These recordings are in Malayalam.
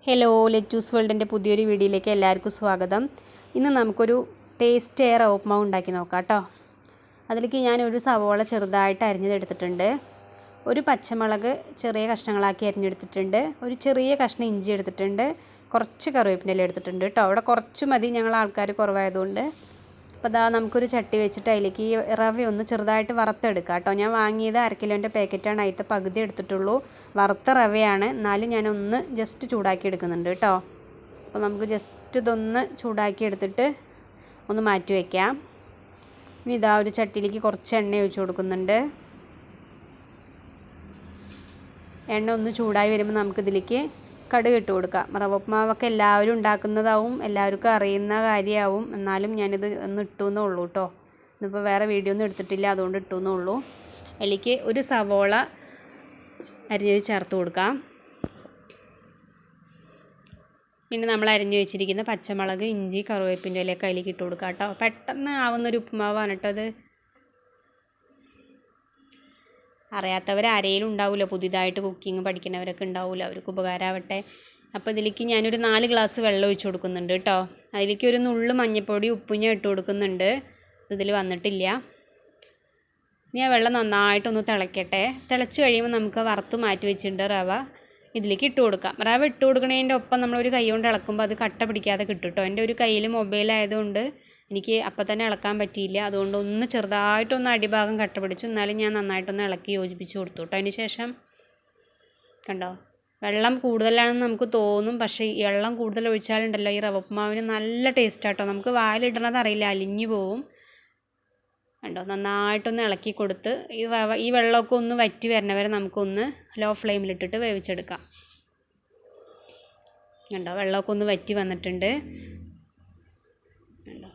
ഹലോ ലെറ്റൂസ് വേൾഡിൻ്റെ പുതിയൊരു വീഡിയോയിലേക്ക് എല്ലാവർക്കും സ്വാഗതം. ഇന്ന് നമുക്കൊരു ടേസ്റ്റ് റവ ഉപ്മാവ് ഉണ്ടാക്കി നോക്കാം കേട്ടോ. അതിലേക്ക് ഞാനൊരു സവോള ചെറുതായിട്ട് അരിഞ്ഞെടുത്തിട്ടുണ്ട്, ഒരു പച്ചമുളക് ചെറിയ കഷ്ണങ്ങളാക്കി അരിഞ്ഞെടുത്തിട്ടുണ്ട്, ഒരു ചെറിയ കഷ്ണം ഇഞ്ചി എടുത്തിട്ടുണ്ട്, കുറച്ച് കറിവേപ്പില എടുത്തിട്ടുണ്ട് കേട്ടോ. അവിടെ കുറച്ച് മതി, ഞങ്ങൾ ആൾക്കാർ കുറവായതുകൊണ്ട്. അപ്പോൾ അതാ നമുക്കൊരു ചട്ടി വെച്ചിട്ട് അതിലേക്ക് ഈ റവ ഒന്ന് ചെറുതായിട്ട് വറുത്തെടുക്കാം കേട്ടോ. ഞാൻ വാങ്ങിയത് 1/2 കിലോൻ്റെ പാക്കറ്റാണ്, അതിൻ്റെ പകുതി എടുത്തിട്ടുള്ളൂ. വറുത്ത റവയാണ്, എന്നാലും ഞാനൊന്ന് ജസ്റ്റ് ചൂടാക്കി എടുക്കുന്നുണ്ട് കേട്ടോ. അപ്പോൾ നമുക്ക് ജസ്റ്റ് ഇതൊന്ന് ചൂടാക്കി എടുത്തിട്ട് ഒന്ന് മാറ്റി വയ്ക്കാം. ഇനി ഇതാ ഒരു ചട്ടിയിലേക്ക് കുറച്ച് എണ്ണ ഒഴിച്ച് കൊടുക്കുന്നുണ്ട്. എണ്ണ ഒന്ന് ചൂടായി വരുമ്പോൾ നമുക്കിതിലേക്ക് കടുക് ഇട്ട് കൊടുക്കാം. റവ ഉപ്മാവൊക്കെ എല്ലാവരും ഉണ്ടാക്കുന്നതാവും, എല്ലാവർക്കും അറിയുന്ന കാര്യമാവും, എന്നാലും ഞാനിത് ഒന്ന് ഇട്ടു എന്നേ ഉള്ളൂ കേട്ടോ. ഇതിപ്പോൾ വേറെ വീഡിയോ ഒന്നും എടുത്തിട്ടില്ല, അതുകൊണ്ട് ഇട്ടു എന്നേ ഉള്ളൂ. അതിലേക്ക് ഒരു സവോള അരിഞ്ഞ് ചേർത്ത് കൊടുക്കാം. പിന്നെ നമ്മൾ അരിഞ്ഞ് വെച്ചിരിക്കുന്ന പച്ചമുളക്, ഇഞ്ചി, കറിവേപ്പിൻ്റെ ഇലയൊക്കെ അതിലേക്ക് ഇട്ട് കൊടുക്കാം കേട്ടോ. പെട്ടെന്ന് ആവുന്നൊരു ഉപ്മാവാണ് കേട്ടോ അത്. അറിയാത്തവർ ആരെങ്കിലും ഉണ്ടാവില്ല, പുതിയതായിട്ട് കുക്കിംഗ് പഠിക്കുന്നവരൊക്കെ ഉണ്ടാവില്ല, അവർക്ക് ഉപകാരമാവട്ടെ. അപ്പോൾ ഇതിലേക്ക് ഞാനൊരു 4 ഗ്ലാസ് വെള്ളം ഒഴിച്ച് കൊടുക്കുന്നുണ്ട് കേട്ടോ. അതിലേക്ക് ഒരു നുള്ളു മഞ്ഞൾപ്പൊടി, ഉപ്പും ഞാൻ ഇട്ട് കൊടുക്കുന്നുണ്ട്. ഇതിൽ വന്നിട്ടില്ല. ഇനി ആ വെള്ളം നന്നായിട്ടൊന്ന് തിളയ്ക്കട്ടെ. തിളച്ച് കഴിയുമ്പോൾ നമുക്ക് വറുത്ത് മാറ്റി വെച്ചിട്ടുണ്ട് റവ ഇതിലേക്ക് ഇട്ട് കൊടുക്കാം. റവ ഇട്ട് കൊടുക്കുന്നതിൻ്റെ ഒപ്പം നമ്മളൊരു കൈ കൊണ്ട് ഇളക്കുമ്പോൾ അത് കട്ട പിടിക്കാതെ കിട്ടും കേട്ടോ. എൻ്റെ ഒരു കയ്യിൽ മൊബൈലായതുകൊണ്ട് എനിക്ക് അപ്പം തന്നെ ഇളക്കാൻ പറ്റിയില്ല, അതുകൊണ്ട് ഒന്ന് ചെറുതായിട്ടൊന്ന് അടിഭാഗം കട്ട പിടിച്ചു. എന്നാലും ഞാൻ നന്നായിട്ടൊന്ന് ഇളക്കി യോജിപ്പിച്ച് കൊടുത്തു കേട്ടോ. അതിന് ശേഷം കണ്ടോ, വെള്ളം കൂടുതലാണെന്ന് നമുക്ക് തോന്നും, പക്ഷേ ഈ വെള്ളം കൂടുതൽ ഒഴിച്ചാലുണ്ടല്ലോ ഈ റവ ഉപ്മാവിന് നല്ല ടേസ്റ്റ് ആട്ടോ. നമുക്ക് വായിലിടണത് അറിയില്ല, അലിഞ്ഞു പോവും. കണ്ടോ, നന്നായിട്ടൊന്ന് ഇളക്കി കൊടുത്ത് ഈ വെള്ളമൊക്കെ ഒന്ന് വറ്റി വരണവരെ നമുക്കൊന്ന് ലോ ഫ്ലെയിമിലിട്ടിട്ട് വേവിച്ചെടുക്കാം. കണ്ടോ, വെള്ളമൊക്കെ ഒന്ന് വറ്റി വന്നിട്ടുണ്ട്. കണ്ടോ,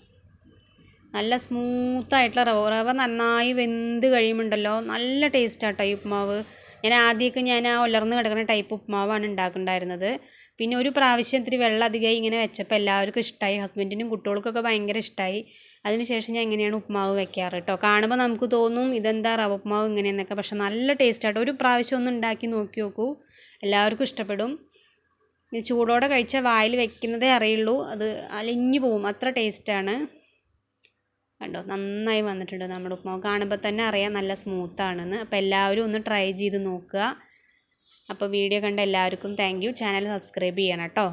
നല്ല സ്മൂത്തായിട്ടുള്ള റവ നന്നായി വെന്ത് കഴിയുമ്പോണ്ടല്ലോ നല്ല ടേസ്റ്റാട്ടോ ഈ ഉപ്മാവ്. ഞാൻ ആ ഉലർന്ന് കിടക്കുന്ന ടൈപ്പ് ഉപ്മാവാണ് ഉണ്ടാക്കുന്നുണ്ടായിരുന്നത്. പിന്നെ ഒരു പ്രാവശ്യം ഇത്തിരി വെള്ളം അധികമായി ഇങ്ങനെ വെച്ചപ്പോൾ എല്ലാവർക്കും ഇഷ്ടമായി, ഹസ്ബൻഡിനും കുട്ടികൾക്കൊക്കെ ഭയങ്കര ഇഷ്ടമായി. അതിനുശേഷം ഞാൻ ഇങ്ങനെയാണ് ഉപ്മാവ് വെക്കാറ് കേട്ടോ. കാണുമ്പോൾ നമുക്ക് തോന്നും ഇതെന്താ റവ ഉപ്മാവ് ഇങ്ങനെയെന്നൊക്കെ, പക്ഷെ നല്ല ടേസ്റ്റാട്ടോ. ഒരു പ്രാവശ്യം ഒന്ന് ഉണ്ടാക്കി നോക്കി നോക്കൂ, എല്ലാവർക്കും ഇഷ്ടപ്പെടും. ഇത് ചൂടോടെ കഴിച്ചാൽ വായിൽ വെക്കുന്നതേ അറിയുള്ളൂ, അത് അലിഞ്ഞു പോവും, അത്ര ടേസ്റ്റാണ്. കണ്ടോ, നന്നായി വന്നിട്ടുണ്ട് നമ്മുടെ ഉപ്മാവ്. കാണുമ്പോൾ തന്നെ അറിയാം നല്ല സ്മൂത്താണെന്ന്. അപ്പോൾ എല്ലാവരും ഒന്ന് ട്രൈ ചെയ്ത് നോക്കുക. അപ്പോൾ വീഡിയോ കണ്ട എല്ലാവർക്കും താങ്ക് യു. ചാനൽ സബ്സ്ക്രൈബ് ചെയ്യണം കേട്ടോ.